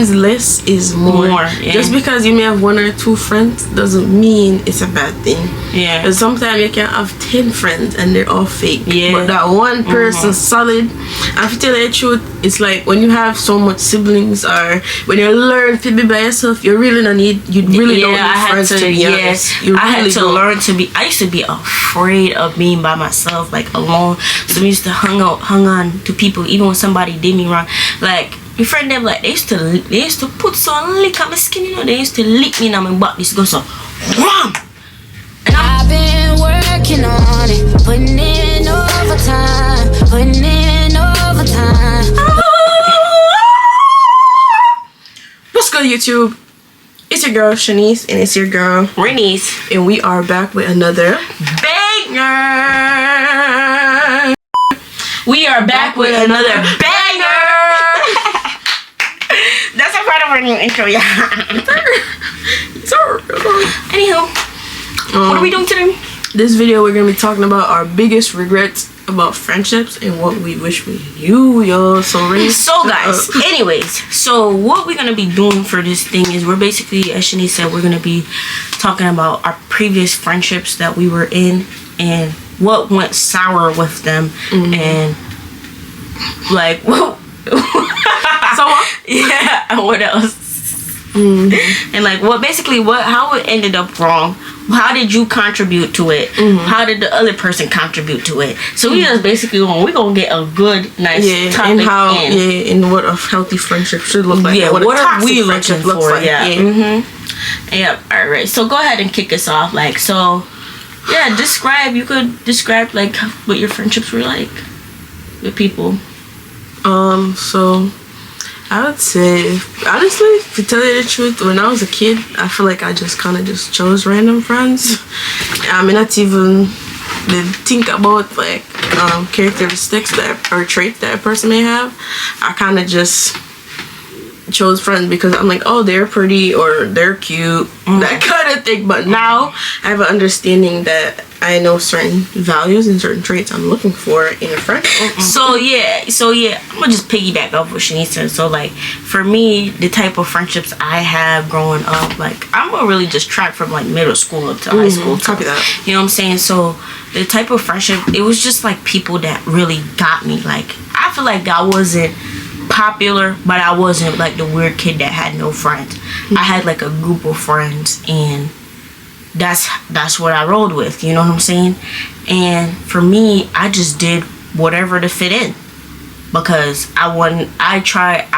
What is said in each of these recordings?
sometimes less is more. Yeah. Just because you may have 1 or 2 friends doesn't mean it's a bad thing. Yeah. Because sometimes you can have 10 friends and they're all fake. Yeah. But that one person solid. And to tell you the truth, it's like when you have so much siblings or when you learn to be by yourself, you really don't need friends to be honest. You I had to don't. learn to be. I used to be afraid of being by myself, like alone. So I used to hung on to people even when somebody did me wrong. Like my friend them, like they used to put some lick on my skin, you know. They used to lick me in my butt. This go so wham. And I've been working on it, putting in overtime. What's good, YouTube? It's your girl Shanice and it's your girl Renice, and we are back with another banger. We are back with another banger. That's a part of our new intro, yeah. Anywho, what are we doing today? This video we're gonna be talking about our biggest regrets about friendships and what we wish we knew, yo. So guys, anyways, so what we're gonna be doing for this thing is we're basically, as Shanice said, we're gonna be talking about our previous friendships that we were in and what went sour with them, and like what yeah, and what else, and like how it ended up wrong. How did you contribute to it? How did the other person contribute to it? So we just basically we're gonna get a good, nice topic and what a healthy friendship should look like. Yeah, what are we looking for? Like. Yeah. Yep. All right. So go ahead and kick us off. Like, so yeah, you could describe like what your friendships were like with people. So I would say, honestly, to tell you the truth, when I was a kid, I feel like I just kind of just chose random friends. I mean, not even think about like characteristics or traits that a person may have. I kind of just chose friends because I'm like, oh, they're pretty or they're cute, that kind of thing. But now I have an understanding that I know certain values and certain traits I'm looking for in a friend. So yeah, I'm gonna just piggyback off what Shanice said. So like for me, the type of friendships I have growing up, like I'm gonna really just track from like middle school up to high school. Copy that. You know what I'm saying? So the type of friendship, it was just like people that really got me. Like I feel like I wasn't popular, but I wasn't like the weird kid that had no friends. I had like a group of friends, and that's what I rolled with, you know what I'm saying? And for me, I just did whatever to fit in because I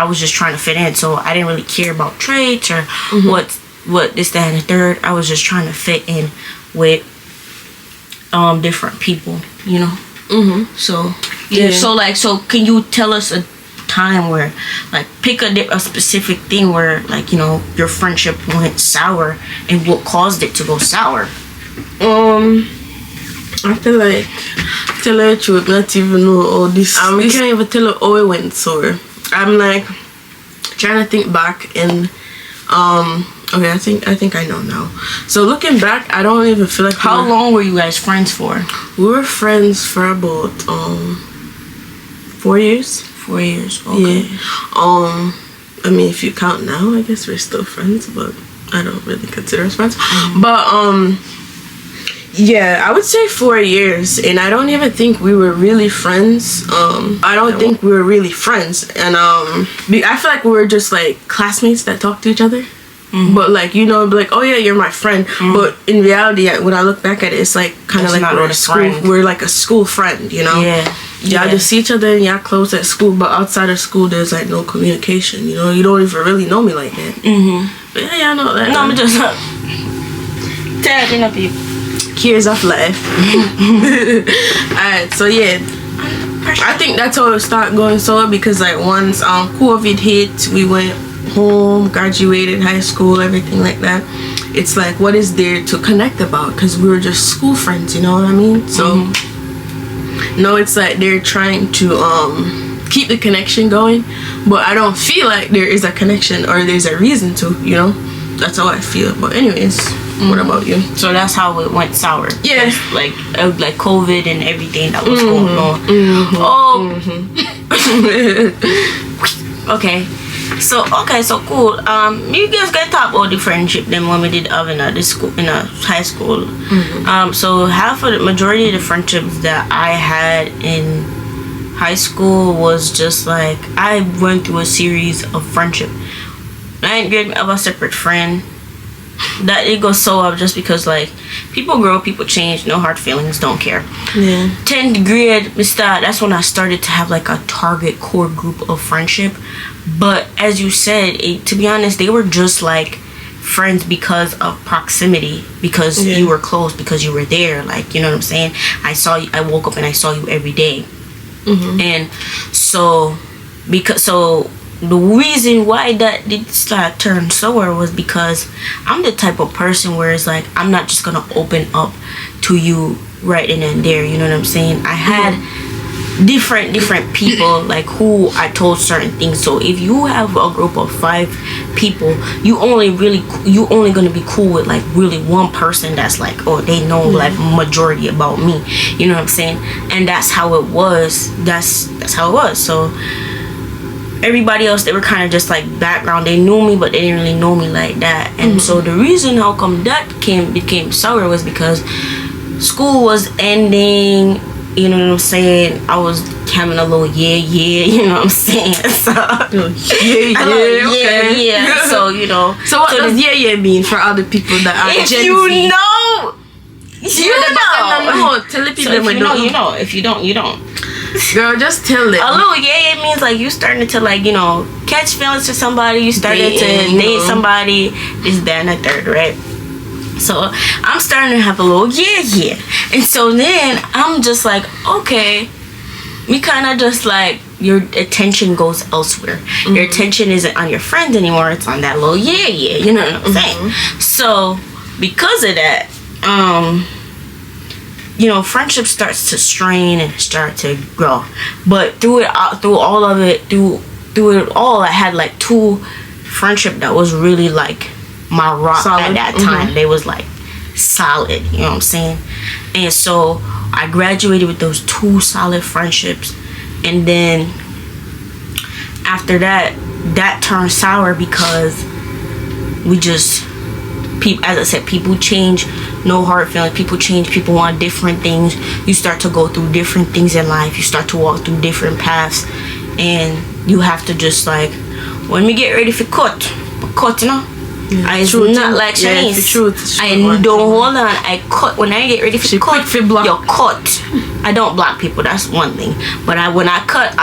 was just trying to fit in, so I didn't really care about traits or what this, that, and the third. I was just trying to fit in with different people, you know. So yeah. So can you tell us a time where like pick a specific thing where like, you know, your friendship went sour and what caused it to go sour? I feel like, tell the truth, not even know all this. We can't even tell how it went sour. I'm like trying to think back and okay, I think I know now. So looking back, I don't even feel like how long were you guys friends for? We were friends for about 4 years. 4 years. Okay. Yeah. I mean, if you count now, I guess we're still friends, but I don't really consider us friends. But yeah, I would say 4 years, and I don't even think we were really friends. I don't think we were really friends, and I feel like we were just like classmates that talked to each other. But like, you know, like, oh yeah, you're my friend. But in reality, when I look back at it, it's like kind of like we're like a school friend, you know? Yeah. Y'all just see each other and y'all close at school, but outside of school, there's like no communication. You know, you don't even really know me like that. But yeah, I know that. No, I'm just tapping up you. Years of life. Alright, so yeah, I think that's how it started going sour because like once COVID hit, we went home, graduated high school, everything like that. It's like, what is there to connect about? Because we were just school friends, you know what I mean? So no, it's like they're trying to keep the connection going, but I don't feel like there is a connection or there's a reason to, you know. That's how I feel. But anyways, what about you? So that's how it went sour. Yeah, like COVID and everything that was going on. Okay. So okay, so cool. You guys can talk about the friendship then when we did in this school in a high school. So half of the majority of the friendships that I had in high school was just like I went through a series of friendship. I ain't get of a separate friend. That it goes so up just because like people grow, people change, no hard feelings, don't care. Yeah. 10th grade, that's when I started to have like a target core group of friendship. But as you said, to be honest, they were just like friends because of proximity, because you were close, because you were there, like, you know what I'm saying? I saw you, I woke up and I saw you every day. And so the reason why that did start turn sour was because I'm the type of person where it's like I'm not just gonna open up to you right then and there, you know what I'm saying? I had different people like who I told certain things. So if you have a group of 5 people, you only gonna be cool with like really one person that's like, oh, they know like majority about me, you know what I'm saying? And that's how it was. That's how it was. So everybody else, they were kind of just like background. They knew me, but they didn't really know me like that. And so the reason how come that became sour was because school was ending, you know what I'm saying? I was having a little you know what I'm saying? So yeah. So you know. So what does mean for other people that are if Gen you Z? know, you know. Tell the people So if that you know, you know. If you don't, you don't. Girl, just tell them. A little it means like you starting to like, you know, catch feelings for somebody, you started to date somebody, this, that, and the third, right? So I'm starting to have a little and so then I'm just like, okay, we kind of just like your attention goes elsewhere. Your attention isn't on your friends anymore, it's on that little you know what I'm saying? So because of that, you know, friendship starts to strain and start to grow. But through it all, I had like 2 friendship that was really like my rock solid. At that time. They was like solid, you know what I'm saying? And so I graduated with those 2 solid friendships, and then after that turned sour because we just as I said, people change, no hard feelings. People change, people want different things. You start to go through different things in life. You start to walk through different paths, and you have to just like, when we get ready for cut, you know. It's not like Chinese. I don't hold on. I cut when I get ready for cut. You cut. I don't block people. That's one thing. But when I cut.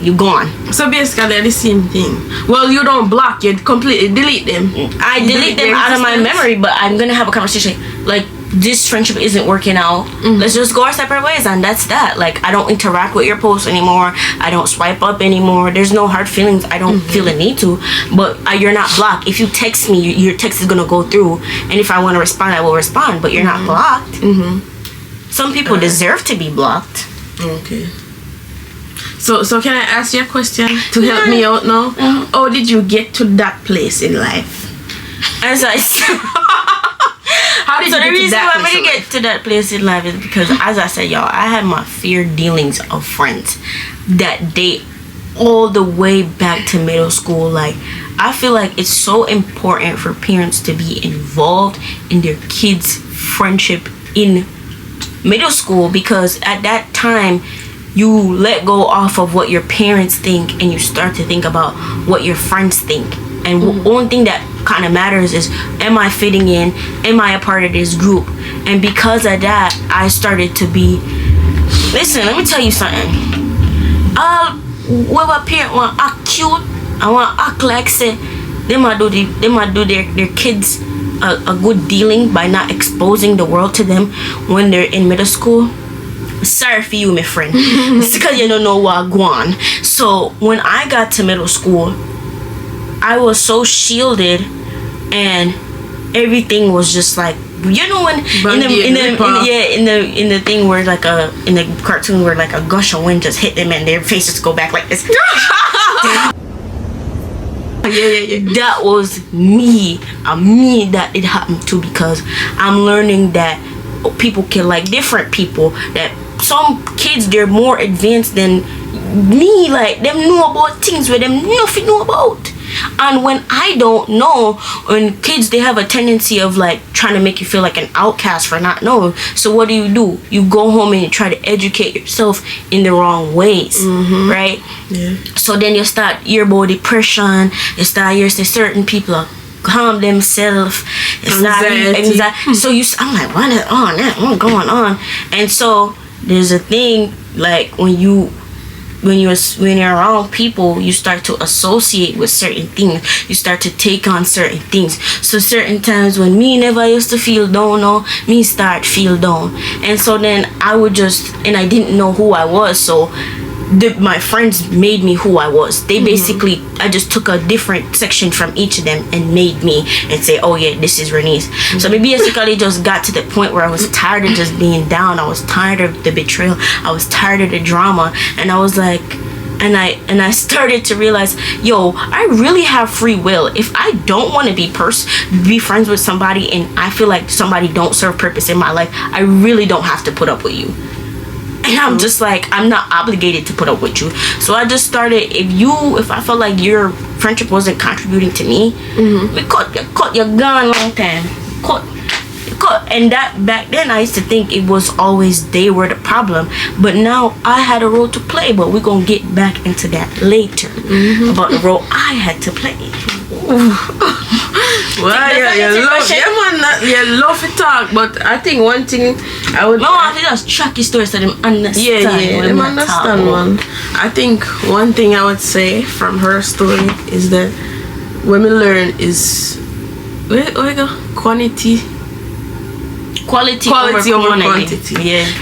You gone. So basically, they're the same thing. Well, you don't block. You completely delete them. I delete them out of my memory. But I'm gonna have a conversation like, this friendship isn't working out. Let's just go our separate ways, and that's that. Like, I don't interact with your posts anymore. I don't swipe up anymore. There's no hard feelings. I don't feel a need to. But you're not blocked. If you text me, your text is gonna go through, and if I want to respond, I will respond. But you're not blocked. Some people deserve to be blocked. Okay. So can I ask you a question to help me out now? How did you get to that place in life? As I said. How did So you the get reason to that why place I didn't get to that place in life is because, as I said, y'all, I had my fair dealings of friends that date all the way back to middle school. Like, I feel like it's so important for parents to be involved in their kids' friendship in middle school, because at that time you let go off of what your parents think and you start to think about what your friends think. And the only thing that kind of matters is, am I fitting in? Am I a part of this group? And because of that, I started to be, listen, let me tell you something. When a parent want to act cute, I want to act like say they might do their kids a good dealing by not exposing the world to them when they're in middle school. Sorry for you, my friend. It's because you don't know what go on. So when I got to middle school, I was so shielded, and everything was just like, you know, when in the thing where like in the cartoon where like a gush of wind just hit them and their faces go back like this. That was me. Me that it happened to, because I'm learning that people can like different people. That some kids, they're more advanced than me. Like, them know about things where them nothing know about. And when I don't know, when kids, they have a tendency of like trying to make you feel like an outcast for not knowing. So what do? You go home and you try to educate yourself in the wrong ways, right? Yeah. So then you start hear about depression. You start hear say certain people are harm themselves. It's anxiety. So I'm like, what is on that? What's going on? And so there's a thing like when you're around people, you start to associate with certain things. You start to take on certain things. So certain times when me never used to feel down, no, me start feel down. And so then I didn't know who I was. So my friends made me who I was. They basically, I just took a different section from each of them and made me and say, oh yeah, this is Renice. So maybe basically just got to the point where I was tired of just being down. I was tired of the betrayal. I was tired of the drama. And I was like, and I started to realize, yo, I really have free will. If I don't want to be friends with somebody and I feel like somebody don't serve purpose in my life, I really don't have to put up with you. And I'm just like, I'm not obligated to put up with you. So I just started, if I felt like your friendship wasn't contributing to me, we cut your gun long time. Cut. And that back then I used to think it was always they were the problem. But now I had a role to play, but we're gonna get back into that later. About the role I had to play. Well, you love to talk, but I think one thing I would... No, I think that's tricky stories so them understand. Them understand one. I think one thing I would say from her story is that women learn is... Where we go? Quality over quantity.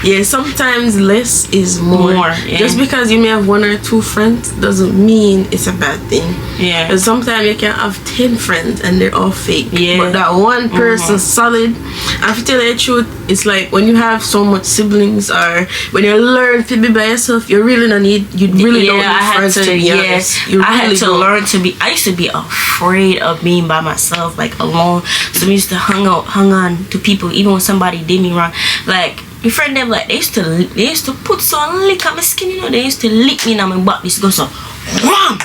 Yeah, sometimes less is more. Yeah. Just because you may have one or two friends doesn't mean it's a bad thing. Yeah. Because sometimes you can have 10 friends and they're all fake. Yeah. But that one person solid. And to tell you the truth, it's like when you have so much siblings or when you learn to be by yourself, you really don't need friends to be honest. I had to learn to be. I used to be afraid of being by myself, like alone. So we used to hung on to people even when somebody did me wrong. Like my friend them, like they used to put some lick on my skin, you know. They used to lick me in my butt. This goes so wham.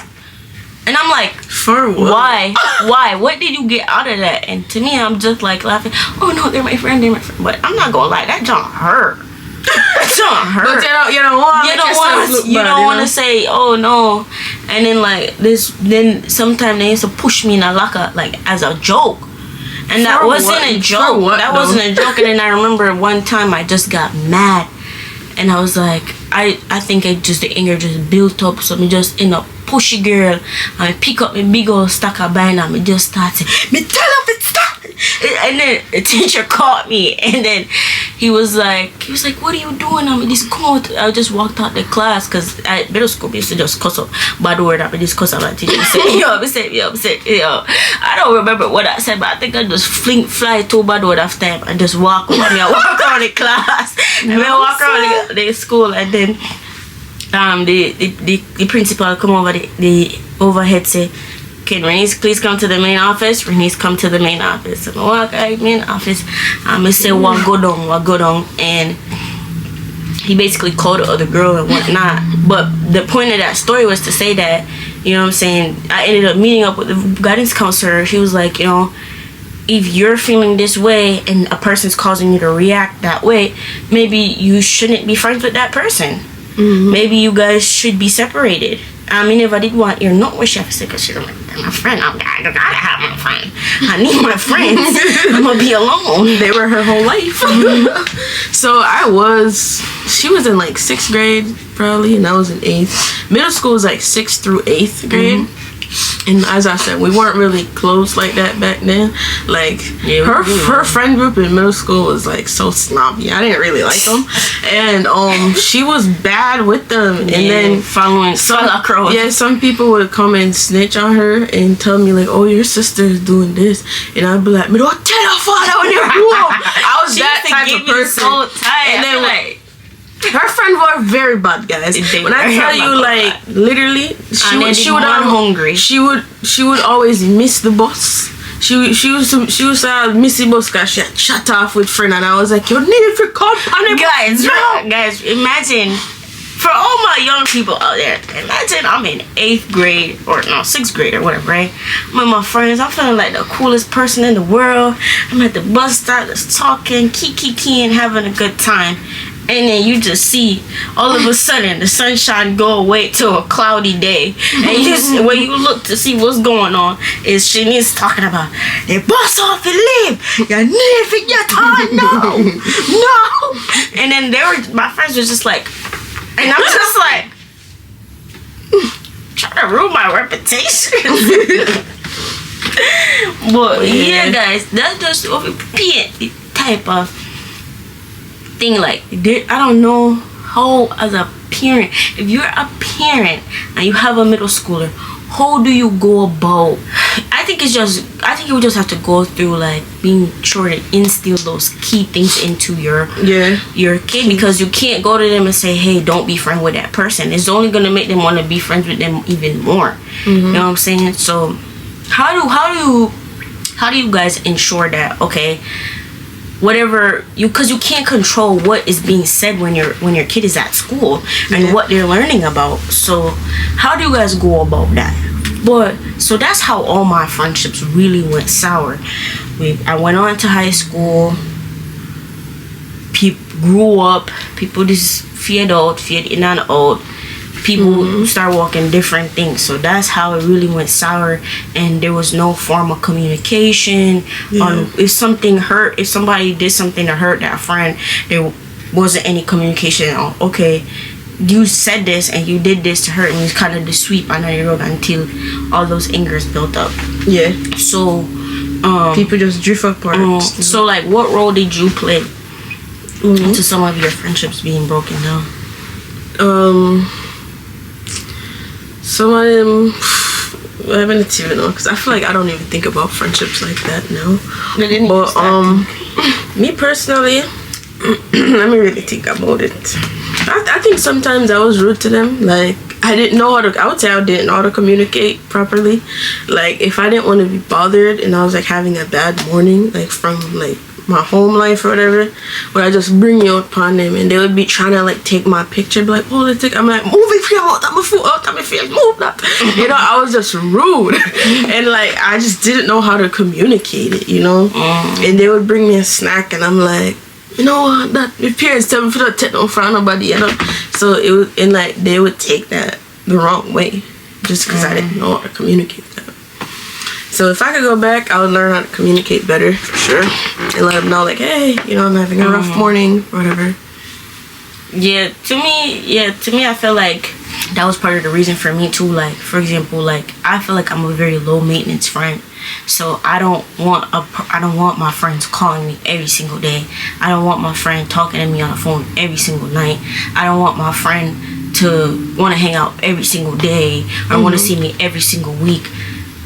And I'm like, for what? Why? What did you get out of that? And to me, I'm just like laughing. Oh no, they're my friend. But I'm not gonna lie, that don't hurt. That don't hurt. But you don't want to say, oh no. And then like this, then sometimes they used to push me in a locker like as a joke. And that wasn't a joke. That wasn't a joke. And then I remember one time I just got mad, and I was like, I think the anger just built up. So me just end up pushy girl. I pick up my big old stack of binder. I just started. Me tell her to stop. And then the teacher caught me, and then he was like, what are you doing? I just come out. I just walked out the class because at middle school we used to just cuss up bad word. I just cuss out my teacher. I said, yo. I don't remember what I said, but I think I just fly to bad word after time and just walk around. I walk around the class, and I walk around the school, and then the principal come over the overhead say, can Renice please come to the main office? Renice come to the main office. So I walk out main office. I say what go down, and he basically called the other girl and whatnot. But the point of that story was to say that, you know what I'm saying, I ended up meeting up with the guidance counselor. She was like, you know, if you're feeling this way and a person's causing you to react that way, maybe you shouldn't be friends with that person. Maybe you guys should be separated. I mean, if I did want your not wish, I was like, she's my friend. I gotta have my friend. I need my friends. I'm gonna be alone. They were her whole life. So she was in like 6th grade probably, and I was in 8th. Middle school was like 6th through 8th grade. And as I said, we weren't really close like that back then. Like her friend group in middle school was like so snobby. I didn't really like them, and she was bad with them. And then following some people would come and snitch on her and tell me like, oh, your sister is doing this, and I'd be like, don't tell her father when you grew up. I was that type of person. So tight. And then her friends were very bad guys. When I tell you, like literally, she would hungry. She would always miss the bus. She used to miss the bus because she had shut off with friend, and I was like, you need to come on it. Guys, imagine for all my young people out there, imagine I'm in 8th grade or no 6th grade or whatever, right? I'm with my friends. I'm feeling like the coolest person in the world. I'm at the bus stop, just talking, and having a good time. And then you just see all of a sudden the sunshine go away to a cloudy day, and when you look to see what's going on, is Shanice talking about they bust off and leave. You live in your time, no. And then my friends were just like, and I'm just like, trying to ruin my reputation. But yeah, guys, that's just the type of thing. Like, I don't know how, as a parent, if you're a parent and you have a middle schooler, how do you go about? I think you just have to go through like being sure to instill those key things into your kid, because you can't go to them and say, hey, don't be friends with that person. It's only gonna make them want to be friends with them even more. You know what I'm saying? So how do you guys ensure that, okay, whatever because you can't control what is being said when your kid is at school and what they're learning about. So how do you guys go about that? But so that's how all my friendships really went sour. I went on to high school, people grew up, people just fade in and out, people start walking different things. So that's how it really went sour, and there was no form of communication. If somebody did something to hurt that friend, there wasn't any communication. Okay, you said this and you did this to her, and you kind of just sweep under your rug until all those angers built up. So people just drift apart. So like, what role did you play to some of your friendships being broken down? Some of them, I don't even know, because I feel like I don't even think about friendships like that now. But me personally, let me really think about it. I think sometimes I was rude to them. Like, I didn't know how to, I would say I didn't know how to communicate properly. Like, if I didn't want to be bothered and I was like having a bad morning, like from like my home life or whatever, would I just bring you upon them, and they would be trying to like take my picture, be like, oh, let's take, I'm like, move if you want, I'm a fool, move that. You know, I was just rude. And like, I just didn't know how to communicate it, you know. And they would bring me a snack, and I'm like, you know what, that my parents tell me to take no for nobody, you know. So it was, and like, they would take that the wrong way just because I didn't know how to communicate that. So if I could go back, I would learn how to communicate better, for sure, and let them know, like, hey, you know, I'm having a rough morning, or whatever. To me, I feel like that was part of the reason for me too. Like, for example, like, I feel like I'm a very low maintenance friend, so I don't want my friends calling me every single day. I don't want my friend talking to me on the phone every single night. I don't want my friend to want to hang out every single day or want to see me every single week.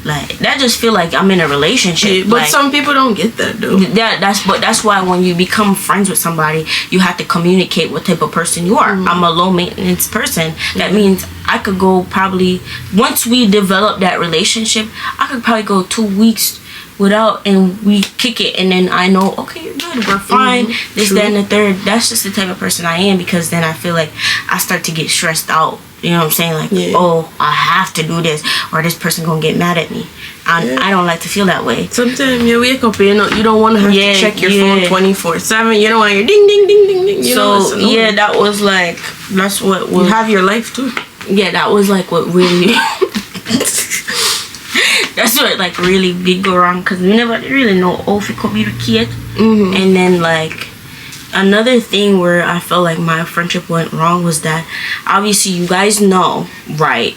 Like, that just feel like I'm in a relationship. But like, some people don't get that though. That's why when you become friends with somebody, you have to communicate what type of person you are. I'm a low maintenance person. That means I could go probably, once we develop that relationship, I could probably go 2 weeks without, and we kick it, and then I know, okay, you're good, we're fine, this, that, and the third. That's just the type of person I am, because then I feel like I start to get stressed out. You know what I'm saying? Like, oh, I have to do this, or this person gonna get mad at me. I don't like to feel that way. Sometimes you wake up, you know, you don't want to have to check your phone 24/7. You don't want your ding, ding, ding, ding, ding. You know, that was like, that's what was... You have your life, too. Yeah, that was like what really... That's what like really did go wrong, because we never really know how to communicate. And then like, another thing where I felt like my friendship went wrong was that, obviously you guys know, right,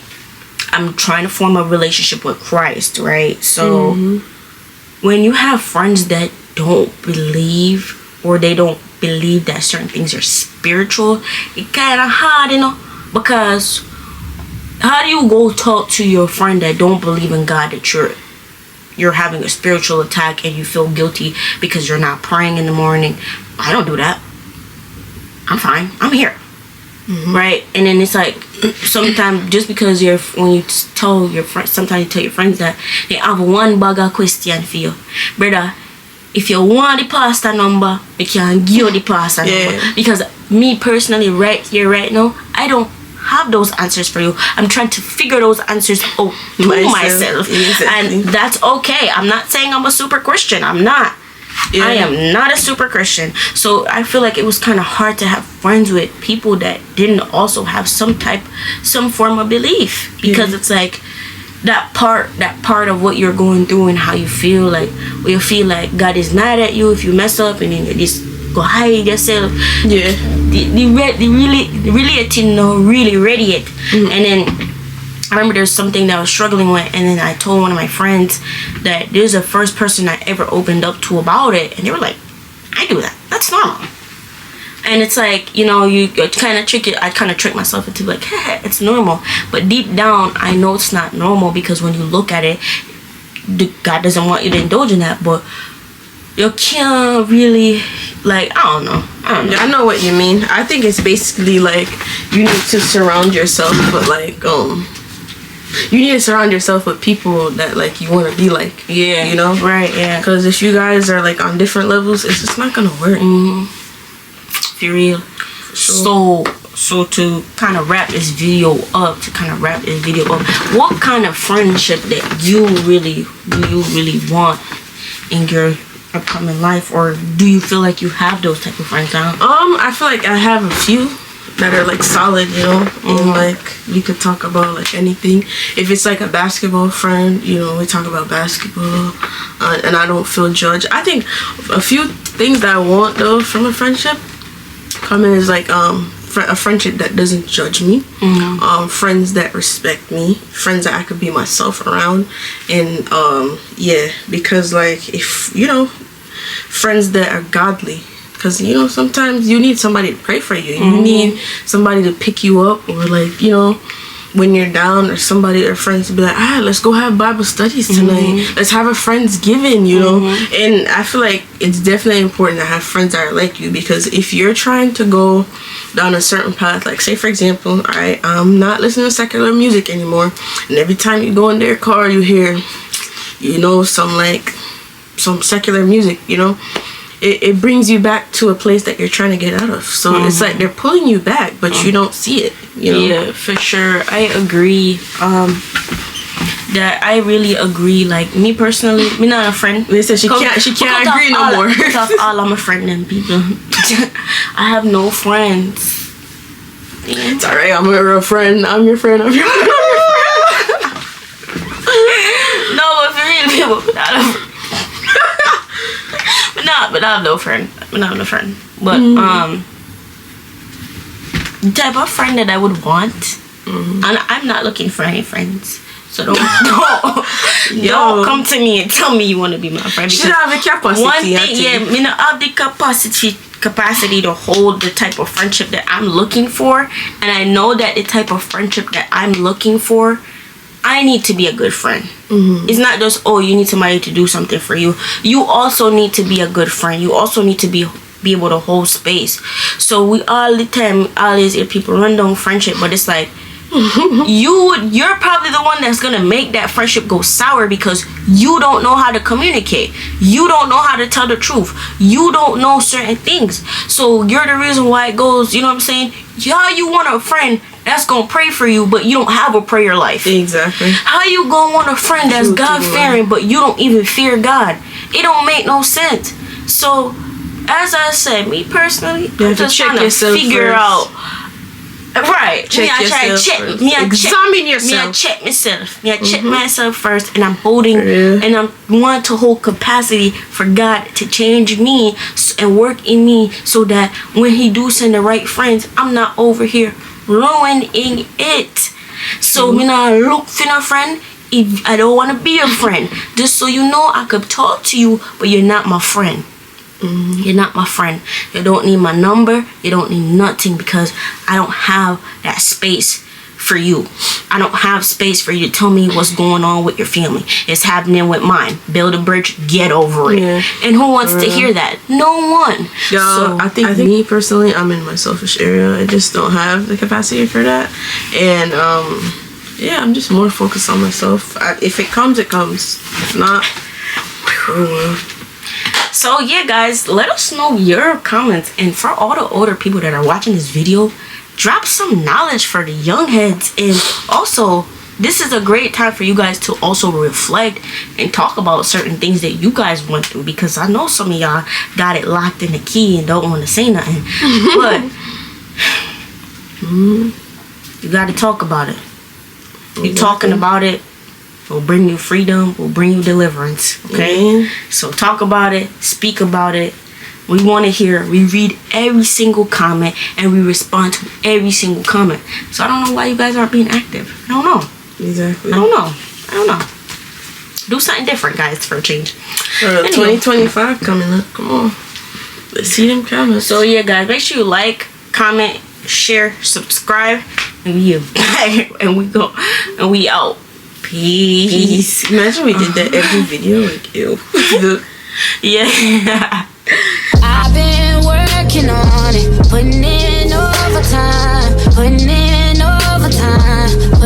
I'm trying to form a relationship with Christ, right? So when you have friends that don't believe, or they don't believe that certain things are spiritual, it's kind of hard, you know, because how do you go talk to your friend that don't believe in God, that you're having a spiritual attack and you feel guilty because you're not praying in the morning? I don't do that. I'm fine. I'm here. Right? And then it's like, sometimes just because when you tell your friends, sometimes you tell your friends that they have one bag of question for you. Brother, if you want the pastor number, we can give you the pastor number. Because me personally, right here, right now, I don't have those answers for you. I'm trying to figure those answers out to myself. Exactly. And that's okay. I'm not saying I'm a super Christian. I'm not. Yeah. I am not a super Christian. So I feel like it was kind of hard to have friends with people that didn't also have some form of belief, because it's like that part of what you're going through and how you feel, like where you feel like God is mad at you if you mess up, and then you just go hide yourself. Yeah. They really radiate. And then I remember there's something that I was struggling with, and then I told one of my friends that there's the first person I ever opened up to about it, and they were like, I do that. That's normal. And it's like, you know, you kind of trick it. I kind of trick myself into like, hey, it's normal. But deep down, I know it's not normal, because when you look at it, God doesn't want you to indulge in that. But you can't really, like, I don't know. I know what you mean. I think it's basically like you need to surround yourself with like you need to surround yourself with people that like you want to be like. Yeah. You know? Right, yeah. Because if you guys are like on different levels, it's just not gonna work. For real. So to kind of wrap this video up, what kind of friendship that you really want in your upcoming life, or do you feel like you have those type of friends now? I feel like I have a few that are like solid, you know, and like you could talk about like anything. If it's like a basketball friend, you know, we talk about basketball, and I don't feel judged. I think a few things that I want though from a friendship coming is like a friendship that doesn't judge me, friends that respect me, friends that I could be myself around, and yeah, because like, if you know, friends that are godly, because you know sometimes you need somebody to pray for you, you need somebody to pick you up, or like, you know, when you're down, or somebody or friends to be like, let's go have Bible studies tonight, let's have a Friendsgiving, you know. And I feel like it's definitely important to have friends that are like you, because if you're trying to go down a certain path, like say for example, I'm not listening to secular music anymore, and every time you go in their car you hear, you know, some secular music, you know, it brings you back to a place that you're trying to get out of. So it's like they're pulling you back, but you don't see it, you know. Yeah, for sure. I agree. That I really agree. Like me personally, me not a friend. Listen, she can't agree no more. Cut off all I'm a friend and people. I have no friends. It's alright, I'm a real friend. I'm your friend. I'm your friend. No, but for real, people, but I have no friend. But the type of friend that I would want, and I'm not looking for any friends. So don't come to me and tell me you want to be my friend. She have the capacity. One thing, me not have the capacity to hold the type of friendship that I'm looking for, and I know that the type of friendship that I'm looking for, I need to be a good friend. It's not just, you need somebody to do something for you. You also need to be a good friend. You also need to be able to hold space. So we all the time always hear people run down friendship, but it's like you're probably the one that's gonna make that friendship go sour, because you don't know how to communicate, you don't know how to tell the truth, you don't know certain things. So you're the reason why it goes, you know what I'm saying? Yeah, you want a friend that's gonna pray for you, but you don't have a prayer life. Exactly. How you gonna want a friend that's God-fearing, but you don't even fear God? It don't make no sense. So as I said, me personally, I'm just trying to figure out. Right. Examine yourself. I check myself. I check myself first, and I'm holding, and I'm want to hold capacity for God to change me and work in me, so that when He do send the right friends, I'm not over here ruining it. So me not look for a friend if I don't want to be a friend. Just so you know, I could talk to you, but you're not my friend. You're not my friend. You don't need my number. You don't need nothing, because I don't have that space for you. I don't have space for you to tell me what's going on with your family. It's happening with mine. Build a bridge, get over it. And who wants to hear that? No one. So I think me personally, I'm in my selfish area. I just don't have the capacity for that. And yeah, I'm just more focused on myself. If it comes, it comes. If not, oh well. So yeah, guys, let us know your comments. And for all the older people that are watching this video, drop some knowledge for the young heads. And also, this is a great time for you guys to also reflect and talk about certain things that you guys went through, because I know some of y'all got it locked in the key and don't want to say nothing. But you got to talk about it. You talking about it will bring you freedom, will bring you deliverance. Okay? So talk about it, speak about it. We want to hear. We read every single comment and we respond to every single comment. So I don't know why you guys aren't being active. I don't know. Exactly. I don't know. Do something different, guys, for a change. 2025 coming up. Come on. Let's see them comments. So yeah, guys, make sure you like, comment, share, subscribe, and we out. Peace. Imagine we did that every video. Like, ew. Yeah. I've been working on it, putting in overtime, putting in